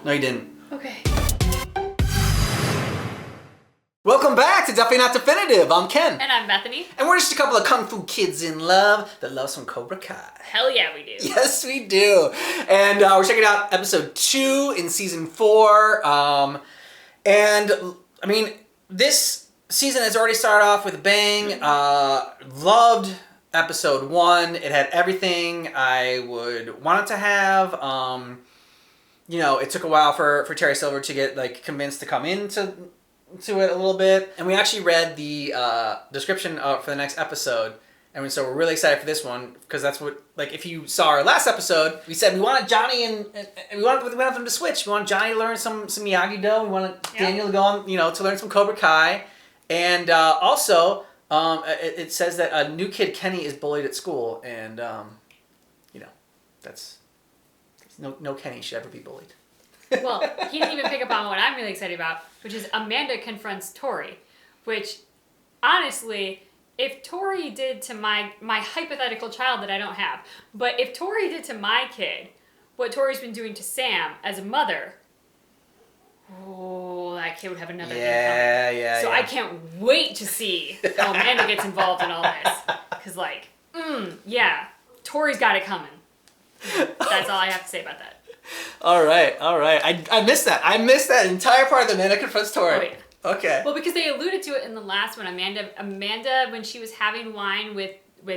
No, you didn't. Okay. Welcome back to Definitely Not Definitive. I'm Ken. And I'm Bethany. And we're just a couple of kung fu kids in love that love some Cobra Kai. Hell yeah, we do. Yes, we do. And we're checking out episode 2 in season 4. And I mean, this season has already started off with a bang. Loved episode 1. It had everything I would want it to have. You know, it took a while for Terry Silver to get like convinced to come into it a little bit, and we actually read the description for the next episode, and so we're really excited for this one because that's what, like, if you saw our last episode, we said we wanted Johnny and we wanted them to switch. We want Johnny to learn some Miyagi-Do. We wanted Daniel to go on, to learn some Cobra Kai, and also it says that a new kid, Kenny, is bullied at school, and that's no Kenny should ever be bullied. Well, he didn't even pick up on what I'm really excited about, which is Amanda confronts Tory, which, honestly, if Tory did to my hypothetical child that I don't have, but if Tory did to my kid what Tory's been doing to Sam as a mother, oh, that kid would have another thing coming. Yeah. So I can't wait to see how Amanda gets involved in all this. Because, Tory's got it coming. That's all I have to say about that. All right. I missed that. I missed that entire part of the Amanda confronts Tory. Oh, yeah. Okay. Well, because they alluded to it in the last one. Amanda, when she was having wine with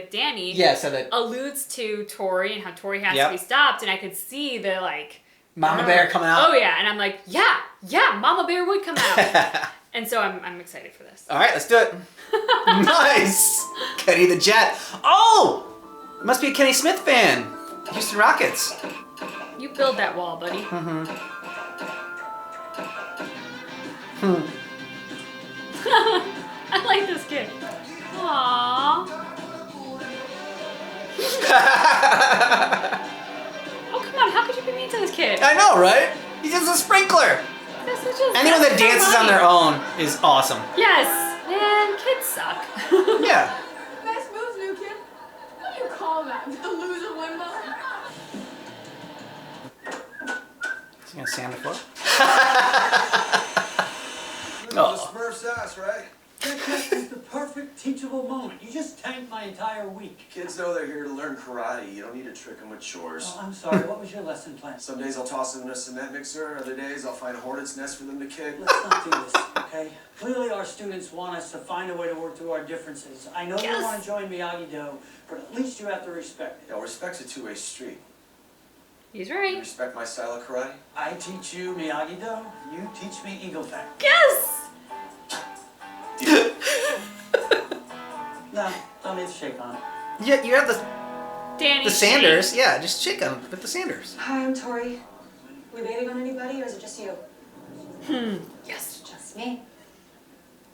Danny, so that alludes to Tory and how Tory has to be stopped, and I could see the Mama Bear coming out. Oh yeah, and I'm like, yeah, Mama Bear would come out. And so I'm excited for this. All right, let's do it. Nice, Kenny the Jet. Oh, must be a Kenny Smith fan. Houston Rockets. You build that wall, buddy. I like this kid. Aww. Oh, come on. How could you be mean to this kid? I know, right? He's just a sprinkler. Anyone that dances on their own is awesome. Yes. Man, kids suck. Yeah. Nice moves, new kid. What do you call that? The loser limbo? Is he gonna stand the floor? The Smurf's ass, right? That was the perfect teachable moment. You just tanked my entire week. Kids know they're here to learn karate. You don't need to trick them with chores. Oh, I'm sorry. What was your lesson plan? Some days I'll toss them in a cement mixer. Other days I'll find a hornet's nest for them to kick. Let's not do this, okay? Clearly our students want us to find a way to work through our differences. I know you want to join Miyagi-Do, but at least you have to respect it. Yeah, respect's a two-way street. He's You right. respect my style of karate? I teach you Miyagi-Do, you teach me Eagle Fang. Yes. No, don't need to shake on it. Yeah, you have Danny. the Sanders. Yeah, just shake them with the Sanders. Hi, I'm Tory. We waiting on anybody, or is it just you? Yes. Just me.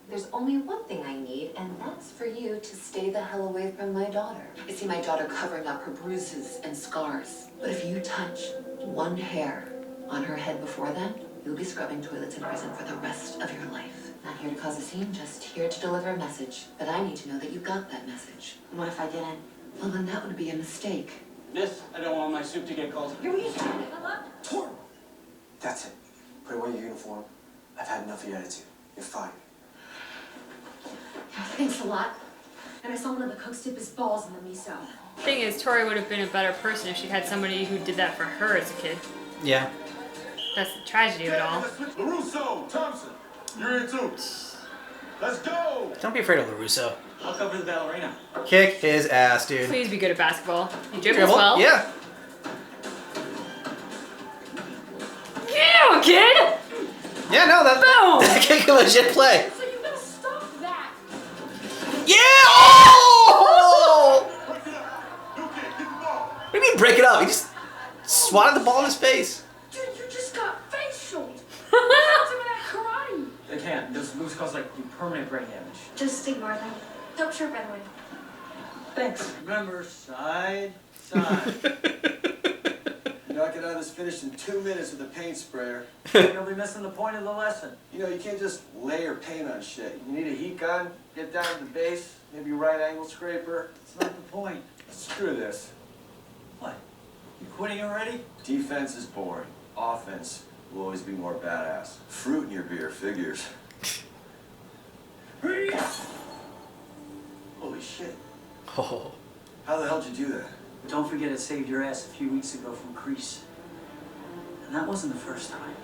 There's only one thing I need, and that's for you to stay the hell away from my daughter. You see my daughter covering up her bruises and scars. But if you touch one hair on her head before then, you'll be scrubbing toilets in prison for the rest of your life. Not here to cause a scene, just here to deliver a message. But I need to know that you got that message. And what if I didn't? Well, then that would be a mistake. This, I don't want my soup to get cold. Here we go. Tor! That's it. Put away your uniform. I've had enough of your attitude. You're fired. Yeah, thanks a lot. And I saw one of the cooks dip his balls in the miso. Thing is, Tori would have been a better person if she'd had somebody who did that for her as a kid. Yeah. That's the tragedy of it all. LaRusso, Thompson, you're in too. Let's go! Don't be afraid of LaRusso. I'll cover the ballerina. Kick his ass, dude. Please be good at basketball. You dribble Dribble? well. Yeah. Yeah, kid! Yeah, no, that kick a legit play. So you gotta stop that. Yeah! Oh! Break it up. New kid, get the ball. What do you mean break it up? He just swatted the ball in his face. Dude, you just got facial. What's with that karate? They can't. Those moves cause permanent brain damage. Just ignore them. Don't chirp anyway. Thanks. Remember, side. Knock it out is finished in 2 minutes with a paint sprayer. You'll be missing the point of the lesson. You know, you can't just layer paint on shit. You need a heat gun, get down to the base, maybe a right angle scraper. It's not the point. Screw this. What? You quitting already? Defense is boring. Offense will always be more badass. Fruit in your beer figures. Holy shit. Oh. How the hell did you do that? Don't forget it saved your ass a few weeks ago from Greece. And that wasn't the first time.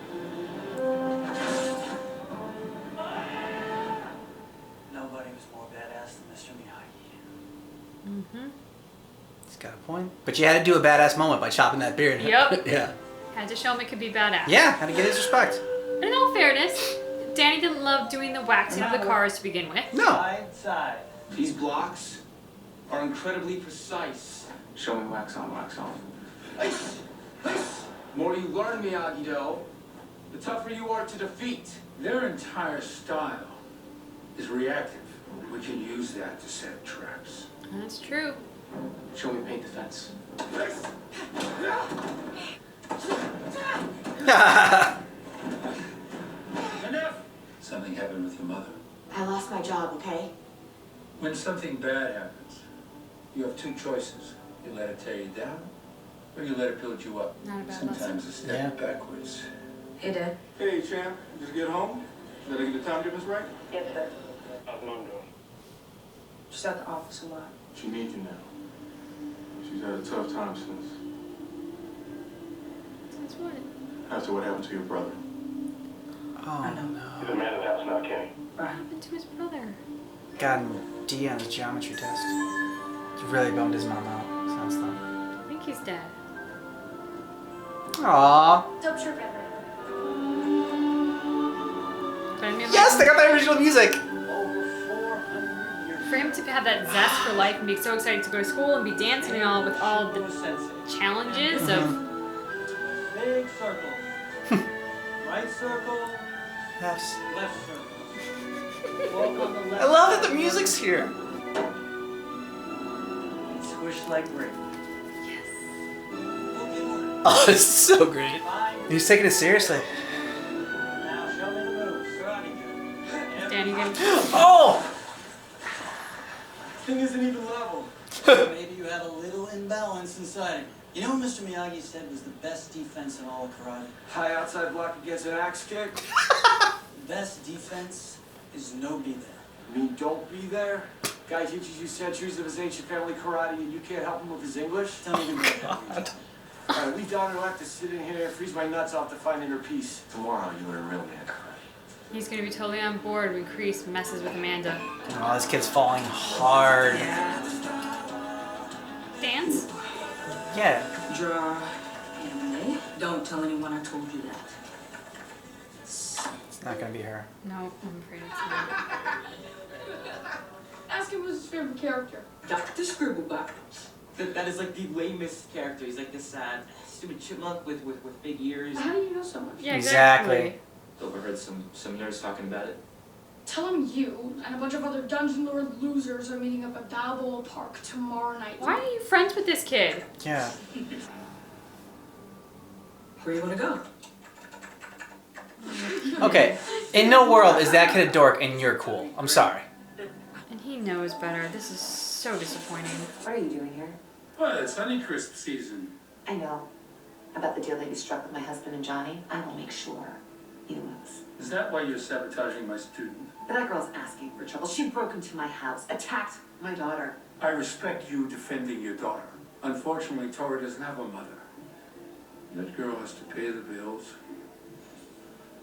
Nobody was more badass than Mr. Miyagi. Mm-hmm. He's got a point. But you had to do a badass moment by chopping that beard. Yep. Yeah. Had to show him it could be badass. Yeah, had to get his respect. But in all fairness, Danny didn't love doing the waxing of the cars to begin with. No. Side, side. These blocks are incredibly precise. Show me wax on, wax off. The more you learn, Miyagi-Do, the tougher you are to defeat. Their entire style is reactive. We can use that to set traps. That's true. Show me paint the fence. Enough! Something happened with your mother. I lost my job, okay? When something bad happens, you have two choices. You let it tear you down, or you let it build you up. Not a bad Sometimes a step backwards. Hey, Dad. Hey, champ. Just get home? Did I get the time difference right? Yes, sir. How's Mom doing? Just at the office a lot. She needs you now. She's had a tough time since. That's what? After what happened to your brother. Oh, no. He's a man of the house now, Kenny. What happened to his brother? Got him D on his geometry test. He really bummed his mom out. Sounds fun. I think he's dead. Aww. Dope shirt, brother. But I mean, Yes, they got that original music. Over 400 years. for him to have that zest for life and be so excited to go to school and be dancing and all with all the challenges of Big circle. Right circle, Yes. left circle. Walk on the left. I love that the music's here. And squish like grape. Oh, it's so great. Fine. He's taking it seriously. Now show me the moves. Karate good. Danny getting Oh! Thing isn't even level. Maybe you have a little imbalance inside it. You know what Mr. Miyagi said was the best defense in all of karate? High outside block against an axe kick? The best defense is no be there. I mean, don't be there? Guy teaches you centuries of his ancient family karate and you can't help him with his English? Don't even know that. Alright, we daughter will have to sit in here and freeze my nuts off to find inner peace. Tomorrow you learn real man karate. He's gonna be totally on board when Kreese messes with Amanda. Oh, this kid's falling hard. Dance? Yeah. Draw anime. Don't tell anyone I told you that. It's not gonna be her. No, I'm afraid it's not. Ask him what's his favorite character. Dr. Scribbleback. That is like the lamest character. He's like this stupid chipmunk with big ears. How do you know so much? Yeah, Exactly. Overheard some nerds talking about it. Tell him you and a bunch of other Dungeon Lord losers are meeting up at Balboa Park tomorrow night. Why are you friends with this kid? Yeah. Where you wanna go? Okay. In no world is that kid a dork and you're cool. I'm sorry. And he knows better. This is so disappointing. What are you doing here? Well, it's Honeycrisp season. I know. About the deal that you struck with my husband and Johnny. I will make sure you lose. Is that why you're sabotaging my student? But that girl's asking for trouble. She broke into my house, attacked my daughter. I respect you defending your daughter. Unfortunately, Tory doesn't have a mother. That girl has to pay the bills,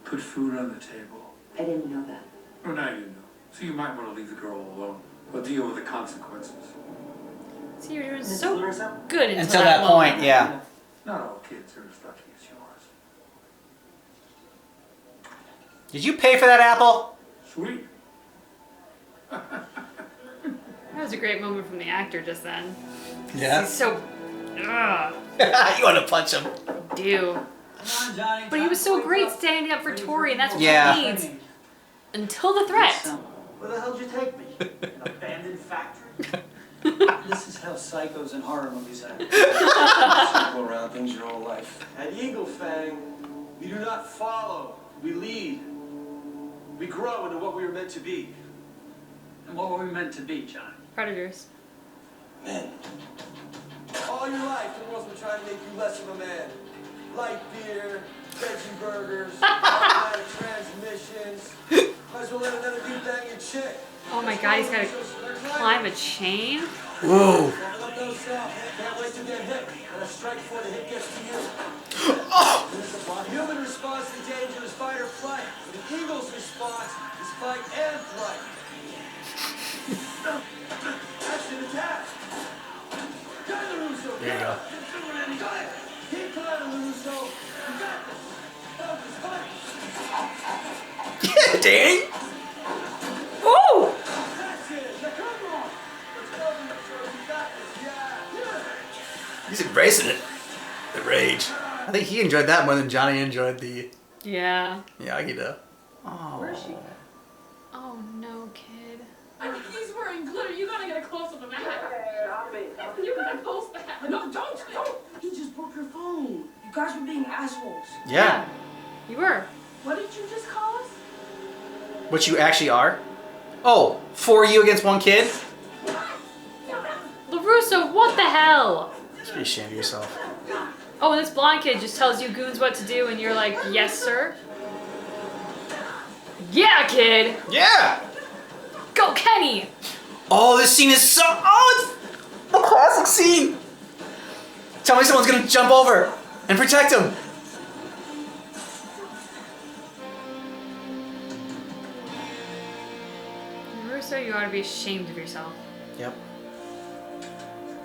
put food on the table. I didn't know that. Well, now you know. So you might want to leave the girl alone or deal with the consequences. See, you're doing Is it so clear as hell? good Until that moment. point, yeah. Not all kids are as lucky as yours. Did you pay for that apple? Sweet. That was a great moment from the actor just then. Yeah. He's so. Ugh. You want to punch him? Do. Come on, Johnny. But he was so great standing up for Tory, and that's what Yeah. he needs. Until the threat. Where the hell did you take me? An abandoned factory? This is how psychos in horror movies act. Circle around things your whole life. At Eagle Fang, we do not follow, we lead. We grow into what we were meant to be. And what were we meant to be, Johnny? Predators. Men. All your life, the world's been trying to make you less of a man. light beer, veggie burgers, automatic transmissions. Might as well let another dude bang your chick. Oh my god, he's gotta climb a chain? Whoa. Can't wait to get hit. And a strike before the hit gets to you. Oh! Human response to danger is fight or flight. The eagle's response is fight and flight. Action attack. Got it, Russo. There you go. Got it. Keep climbing, Russo. You got this. Focus, fight. Dang! Ooh! That's it. Now come on. Let's go, Russo. You got this. Yeah. He's embracing it. The rage. I think he enjoyed that more than Johnny enjoyed the Yeah. Miyagi-Do. Oh. Where is she? Oh no, kid. I think he's wearing glitter. You gotta get a close up of that. You gotta post that. No, don't. He just broke your phone. You guys were being assholes. Yeah. You were. What did you just call us? What you actually are? Oh, 4 you against 1 kid? LaRusso, what the hell? You should be ashamed of yourself. Oh, and this blonde kid just tells you goons what to do and you're like, yes, sir? Yeah, kid! Yeah! Go, Kenny! Oh, this scene is so... Oh, it's the classic scene! Tell me someone's gonna jump over and protect him. LaRusso, you ought to be ashamed of yourself. Yep.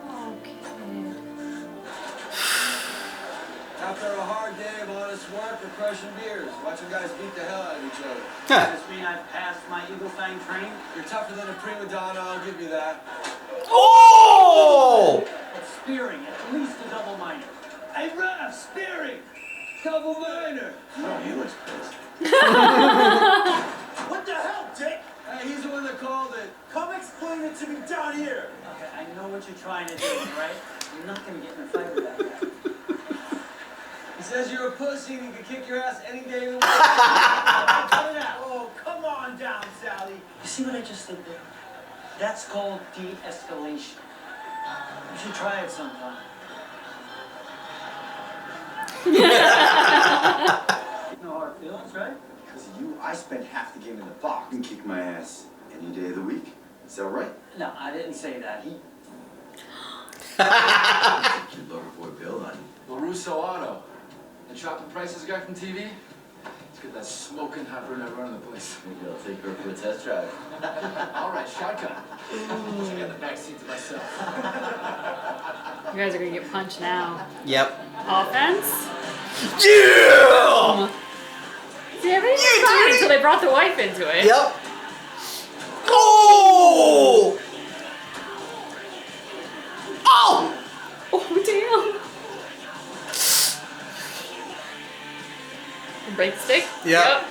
Oh, kid. After a hard day of honest work or crushing beers, watching guys beat the hell out of each other. Huh. Does this mean I've passed my Eagle Fang training? You're tougher than a prima donna, I'll give you that. Oh! But spearing, at least a double minor. Hey, ref, spearing! Double minor! No, he looks pissed. What the hell, Dick? Hey, he's the one that called it. Come explain it to me down here. Okay, I know what you're trying to do, right? You're not gonna get in a fight with that guy. He says you're a pussy and he can kick your ass any day of the week. Cut it out. Oh, come on down, Sally. You see what I just did there? That's called de-escalation. You should try it sometime. No hard feelings, right? Because of you, I spent half the game in the box. You can kick my ass any day of the week. Is that right? No, I didn't say that. He... Cute lover boy Bill, honey. LaRusso Auto. The chopping prices guy from TV? Let's get that smoking hot brunette running the place. Maybe I'll take her for a test drive. All right, shotgun. I got the back seat to myself. You guys are gonna get punched now. Yep. Offense? Yeah! See, everything's fine until they brought the wife into it. Yep. Oh! Oh! Oh, damn. Break the stick? Yep.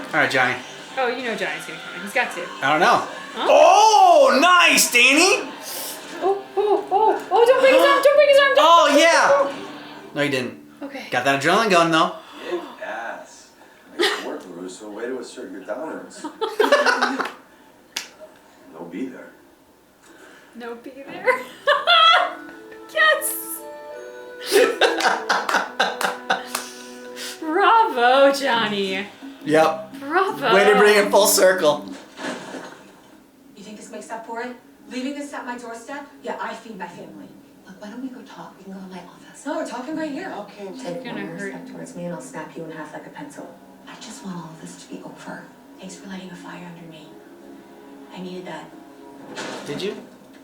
Alright, Johnny. Oh, you know Johnny's gonna come in. He's got to. I don't know. Huh? Oh, nice, Danny! Oh, don't break his arm, don't break his arm, don't Oh, break his yeah! arm. No, you didn't. Okay. Got that adrenaline going, though. Kick ass. Nice work, LaRusso. Way to assert your dominance. No be there. No be there. Yes! Bravo, Johnny. Yep. Bravo. Way to bring it full circle. You think this makes up for it? Leaving this at my doorstep? Yeah, I feed my family. Look, why don't we go talk? We can go in my office. No, we're talking right here. Okay, It's take gonna one hurt. step towards me and I'll snap you in half like a pencil. I just want all of this to be over. Thanks for lighting a fire under me. I needed that. Did you?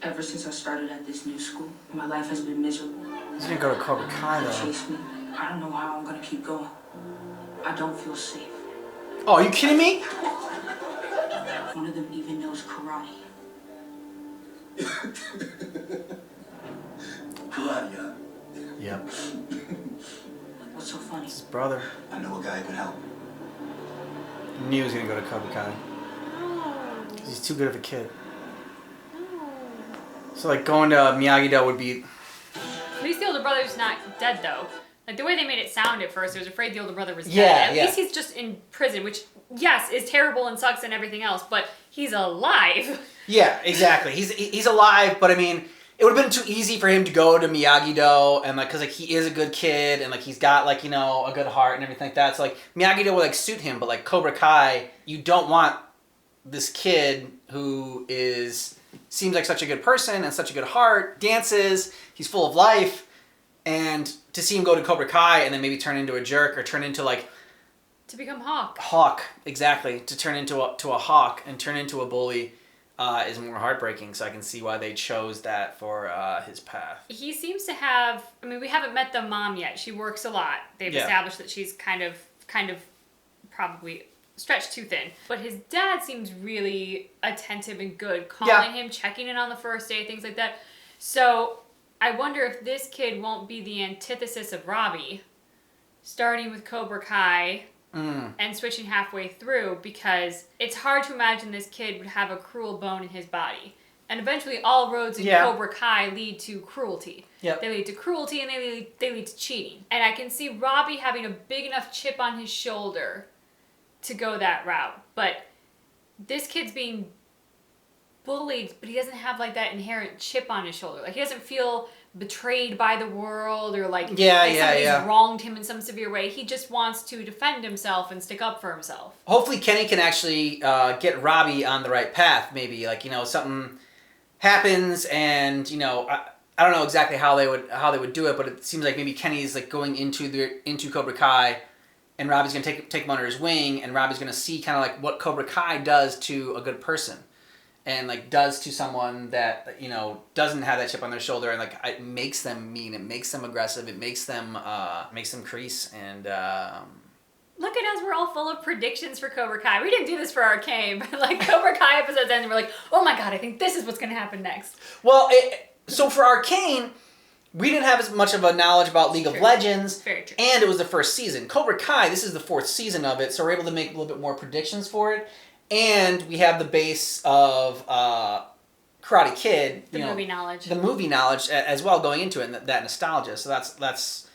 Ever since I started at this new school, my life has been miserable. He's gonna go to Cobra Kai, They though. chase me. I don't know how I'm gonna keep going. I don't feel safe. Oh, are you kidding me? One of them even knows karate. Karate, huh? Yep. What's so funny? His brother. I know a guy who can help. Knew he was gonna go to Cobra Kai. No. 'Cause he's too good of a kid. No. So, like, going to Miyagi-Do would be... At least the older brother's not dead, though. Like, the way they made it sound at first, I was afraid the older brother was dead. Yeah, At yeah. least he's just in prison, which, yes, is terrible and sucks and everything else, but he's alive. Yeah, exactly. He's alive, but I mean, it would have been too easy for him to go to Miyagi-Do and like, cause like he is a good kid and like he's got like, you know, a good heart and everything like that. So like Miyagi-Do would like suit him, but like Cobra Kai, you don't want this kid who seems like such a good person and such a good heart, dances, he's full of life, and to see him go to Cobra Kai and then maybe turn into a jerk or turn into like To become Hawk. Hawk, exactly. To turn into a Hawk and turn into a bully is more heartbreaking. So I can see why they chose that for his path. He seems to have. I mean, we haven't met the mom yet. She works a lot. They've established that she's kind of probably stretched too thin. But his dad seems really attentive and good, calling him, checking in on the first day, things like that. So I wonder if this kid won't be the antithesis of Robbie, starting with Cobra Kai. And switching halfway through, because it's hard to imagine this kid would have a cruel bone in his body. And eventually all roads in Cobra Kai lead to cruelty. Yep. They lead to cruelty and they lead to cheating. And I can see Robbie having a big enough chip on his shoulder to go that route. But this kid's being bullied, but he doesn't have like that inherent chip on his shoulder. Like he doesn't feel betrayed by the world or like somebody's wronged him in some severe way. He just wants to defend himself and stick up for himself. Hopefully Kenny can actually get Robbie on the right path. Maybe like, you know, something happens and, you know, I don't know exactly how they would do it, but it seems like maybe Kenny's like going into Cobra Kai and Robbie's going to take him under his wing, and Robbie's going to see kind of like what Cobra Kai does to a good person. And like does to someone that, you know, doesn't have that chip on their shoulder, and like it makes them mean, it makes them aggressive, it makes them crease, and look at us, we're all full of predictions for Cobra Kai. We didn't do this for Arcane, but like Cobra Kai episodes end and we're like, oh my god, I think this is what's gonna happen next. Well, so for Arcane, we didn't have as much of a knowledge about League of Legends, very true, and it was the first season. Cobra Kai, this is the 4th season of it, so we're able to make a little bit more predictions for it. And we have the base of Karate Kid, the movie knowledge as well going into it, and that nostalgia. So that's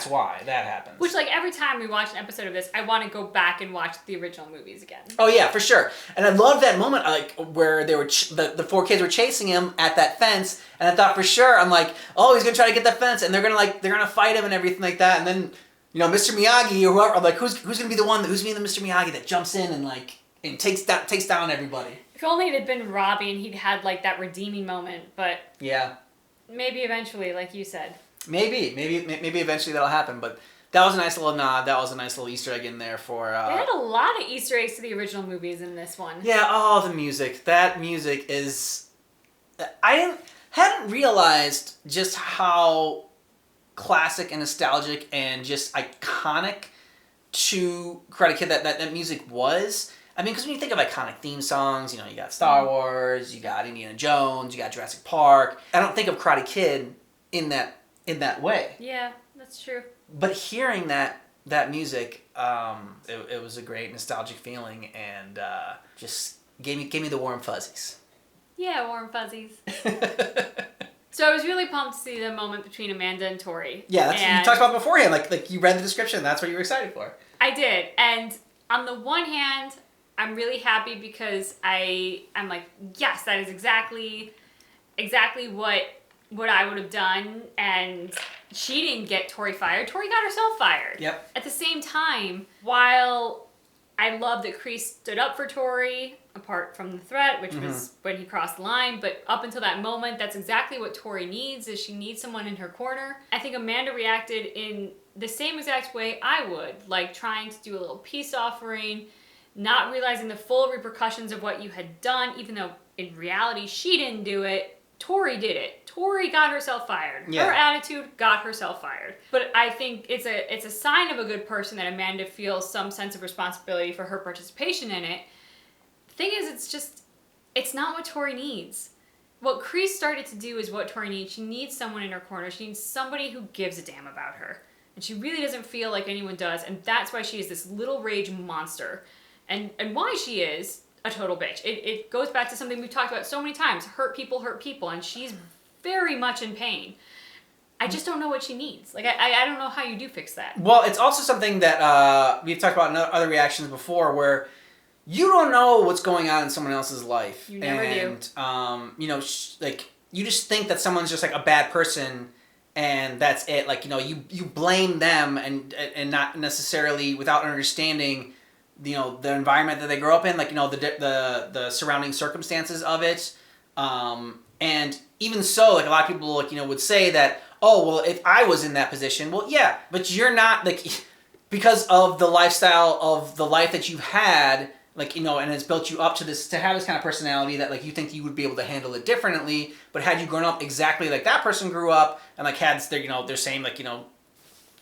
why that happens. Which, like, every time we watch an episode of this, I want to go back and watch the original movies again. Oh yeah, for sure. And I love that moment, like where they were the 4 kids were chasing him at that fence, and I thought for sure, I'm like, oh, he's gonna try to get that fence, and they're gonna fight him and everything like that, and then, you know, Mr. Miyagi or whoever, I'm like, who's gonna be the one who's being the Mr. Miyagi that jumps in and like. And takes down everybody. If only it had been Robbie and he'd had like that redeeming moment, but maybe eventually, like you said. Maybe eventually that'll happen. But that was a nice little nod. That was a nice little Easter egg in there for. They had a lot of Easter eggs to the original movies in this one. Yeah. Oh, the music. That music is. I hadn't realized just how classic and nostalgic and just iconic to Karate Kid that music was. I mean, because when you think of iconic theme songs, you know, you got Star Wars, you got Indiana Jones, you got Jurassic Park. I don't think of Karate Kid in that way. Yeah, that's true. But hearing that music, it was a great nostalgic feeling, and just gave me the warm fuzzies. Yeah, warm fuzzies. So I was really pumped to see the moment between Amanda and Tory. Yeah, that's what you talked about beforehand. Like you read the description, that's what you were excited for. I did, and on the one hand, I'm really happy because I'm like, yes, that is exactly what I would have done, and she didn't get Tory fired. Tory got herself fired. Yep. At the same time, while I love that Kreese stood up for Tory, apart from the threat, which was when he crossed the line, but up until that moment, that's exactly what Tory needs, is she needs someone in her corner. I think Amanda reacted in the same exact way I would, like trying to do a little peace offering, not realizing the full repercussions of what you had done, even though in reality she didn't do it. Tory did it. Tory got herself fired. Yeah. Her attitude got herself fired. But I think it's a sign of a good person that Amanda feels some sense of responsibility for her participation in it. The thing is, it's not what Tory needs. What Kreese started to do is what Tory needs. She needs someone in her corner. She needs somebody who gives a damn about her. And she really doesn't feel like anyone does, and that's why she is this little rage monster. And why she is a total bitch. It goes back to something we've talked about so many times. Hurt people, and she's very much in pain. I just don't know what she needs. Like, I don't know how you do fix that. Well, it's also something that we've talked about in other reactions before, where you don't know what's going on in someone else's life. You never do. And, you know, like, you just think that someone's just like a bad person and that's it. Like, you blame them and not necessarily without understanding, the environment that they grow up in, like, the surrounding circumstances of it. And even so, like, a lot of people, like, would say that, oh, well, if I was in that position, well, yeah, but you're not, like, because of the lifestyle of the life that you've had, like, and it's built you up to have this kind of personality that, like, you think you would be able to handle it differently, but had you grown up exactly like that person grew up and, like, had their same, like,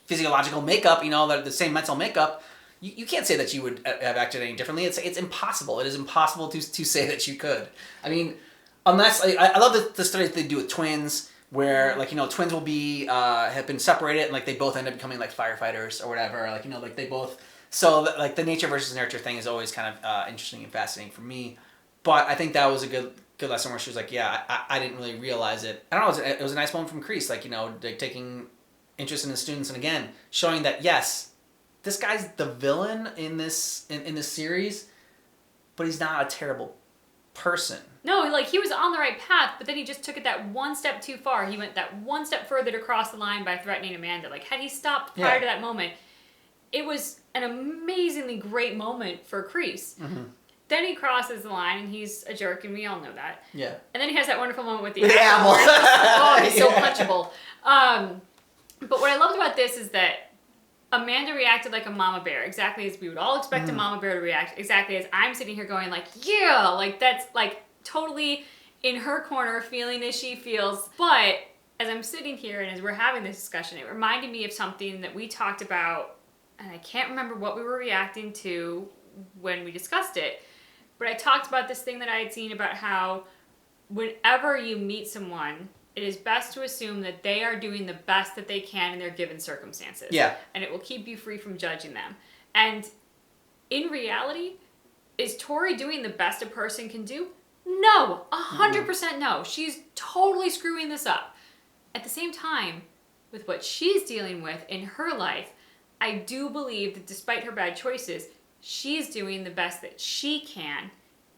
physiological makeup, the same mental makeup, you can't say that you would have acted any differently. It's impossible. It is impossible to say that you could. I mean, unless, I love the studies they do with twins, where, like, twins will be, have been separated, and, like, they both end up becoming, like, firefighters or whatever, like, like, they both, so, like, the nature versus nurture thing is always kind of interesting and fascinating for me, but I think that was a good lesson where she was like, yeah, I didn't really realize it. I don't know, it was a nice moment from Kreese, like, like, taking interest in the students, and again, showing that, yes, this guy's the villain in this series, but he's not a terrible person. No, like, he was on the right path, but then he just took it that one step too far. He went that one step further to cross the line by threatening Amanda. Like, had he stopped prior to that moment, it was an amazingly great moment for Kreese. Mm-hmm. Then he crosses the line, and he's a jerk, and we all know that. Yeah. And then he has that wonderful moment with the apple. Oh, he's so punchable. But what I loved about this is that Amanda reacted like a mama bear, exactly as we would all expect a mama bear to react, exactly as I'm sitting here going, like, yeah, like, that's, like, totally in her corner, feeling as she feels. But as I'm sitting here and as we're having this discussion, it reminded me of something that we talked about, and I can't remember what we were reacting to when we discussed it, but I talked about this thing that I had seen about how whenever you meet someone, it is best to assume that they are doing the best that they can in their given circumstances. Yeah. And it will keep you free from judging them. And in reality, is Tory doing the best a person can do? No, 100% no. She's totally screwing this up. At the same time, with what she's dealing with in her life, I do believe that despite her bad choices, she's doing the best that she can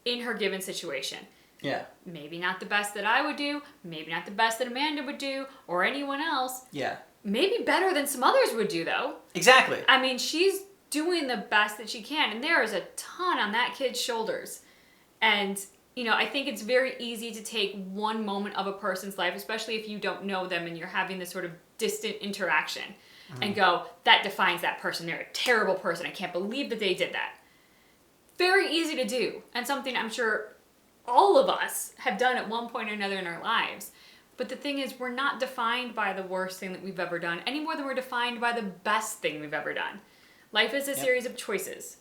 in her given situation. Yeah. Maybe not the best that I would do, maybe not the best that Amanda would do, or anyone else. Yeah. Maybe better than some others would do, though. Exactly. I mean, she's doing the best that she can, and there is a ton on that kid's shoulders. And, I think it's very easy to take one moment of a person's life, especially if you don't know them and you're having this sort of distant interaction, and go, that defines that person. They're a terrible person. I can't believe that they did that. Very easy to do, and something I'm sure all of us have done at one point or another in our lives. But the thing is, we're not defined by the worst thing that we've ever done any more than we're defined by the best thing we've ever done. Life is a series of choices,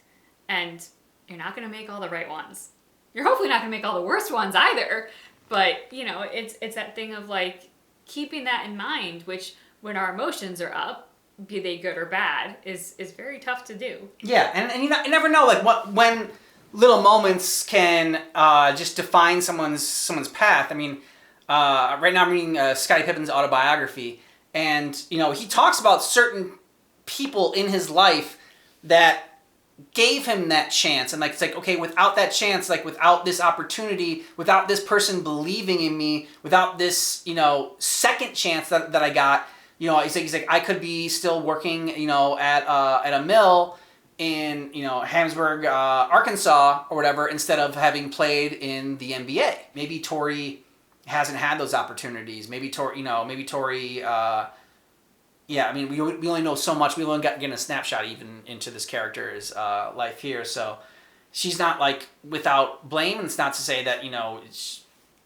and you're not going to make all the right ones. You're hopefully not going to make all the worst ones either, but, it's that thing of, like, keeping that in mind, which, when our emotions are up, be they good or bad, is very tough to do. Yeah, and you never know, like, when little moments can just define someone's path. I mean, right now I'm reading Scottie Pippen's autobiography, and he talks about certain people in his life that gave him that chance, and, like, it's like, okay, without that chance, like, without this opportunity, without this person believing in me, without this second chance that I got, he's like I could be still working at a mill in Hamsburg, Arkansas or whatever, instead of having played in the NBA. Maybe Tory hasn't had those opportunities. Maybe Tory, yeah, I mean, we only know so much. We only got getting a snapshot even into this character's life here. So she's not, like, without blame, and it's not to say that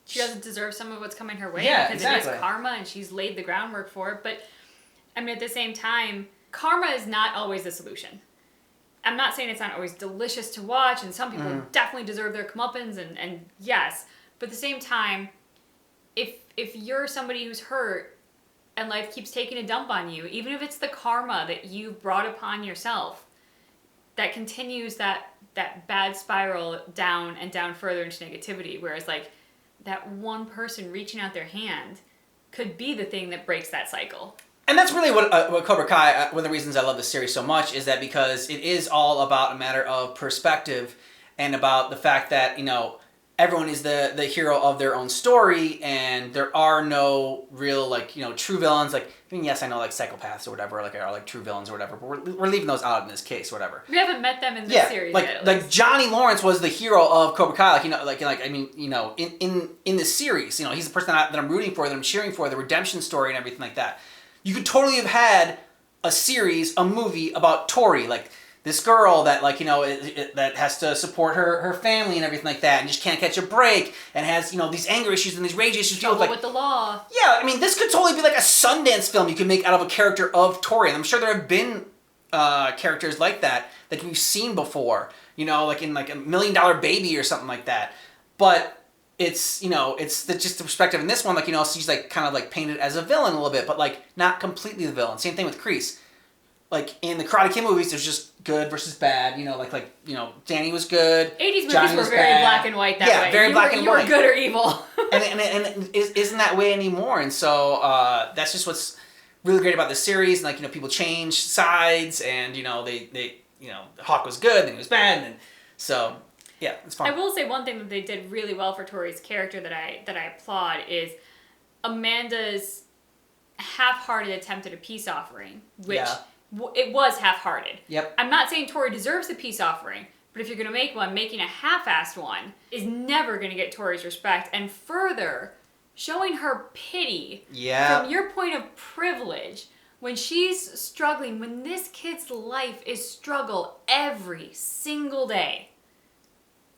she doesn't deserve some of what's coming her way. Yeah, because exactly. It is karma, and she's laid the groundwork for it. But I mean, at the same time, karma is not always the solution. I'm not saying it's not always delicious to watch, and some people definitely deserve their comeuppance, and yes. But at the same time, if you're somebody who's hurt and life keeps taking a dump on you, even if it's the karma that you've brought upon yourself, that continues that bad spiral down and down further into negativity. Whereas, like, that one person reaching out their hand could be the thing that breaks that cycle. And that's really what Cobra Kai, one of the reasons I love this series so much, is that because it is all about a matter of perspective, and about the fact that, everyone is the hero of their own story, and there are no real like true villains. Like I mean, yes, I know like psychopaths or whatever like are like true villains or whatever, but we're leaving those out in this case or whatever. We haven't met them in this series yet. Like Johnny Lawrence was the hero of Cobra Kai. Like I mean in this series, he's the person that I'm rooting for, that I'm cheering for, the redemption story and everything like that. You could totally have had a series, a movie about Tory, like this girl that that has to support her family and everything like that, and just can't catch a break, and has these anger issues and these rage issues. Trouble with the law. Yeah, I mean this could totally be like a Sundance film you could make out of a character of Tory, and I'm sure there have been characters like that we've seen before. Like in like $1 Million Baby or something like that, but. It's just the perspective in this one, like she's like kind of like painted as a villain a little bit, but like not completely the villain. Same thing with Kreese. Like in the Karate Kid movies, there's just good versus bad. Like Danny was good. 80s movies Johnny were was very bad. black and white that way. Yeah, very black and white. You were good or evil. and it isn't that way anymore. And so that's just what's really great about this series. And like people change sides, and they Hawk was good, then he was bad, and so. Yeah, it's fun. I will say one thing that they did really well for Tory's character that I applaud is Amanda's half-hearted attempt at a peace offering, which it was half-hearted. Yep. I'm not saying Tory deserves a peace offering, but if you're going to make one, making a half-assed one is never going to get Tory's respect. And further, showing her pity from your point of privilege when she's struggling, when this kid's life is struggle every single day.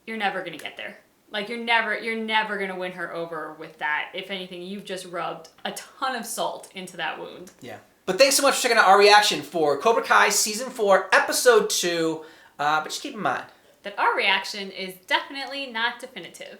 You're never going to get there. Like, you're never going to win her over with that. If anything, you've just rubbed a ton of salt into that wound. Yeah. But thanks so much for checking out our reaction for Cobra Kai Season 4, Episode 2. But just keep in mind that our reaction is definitely not definitive.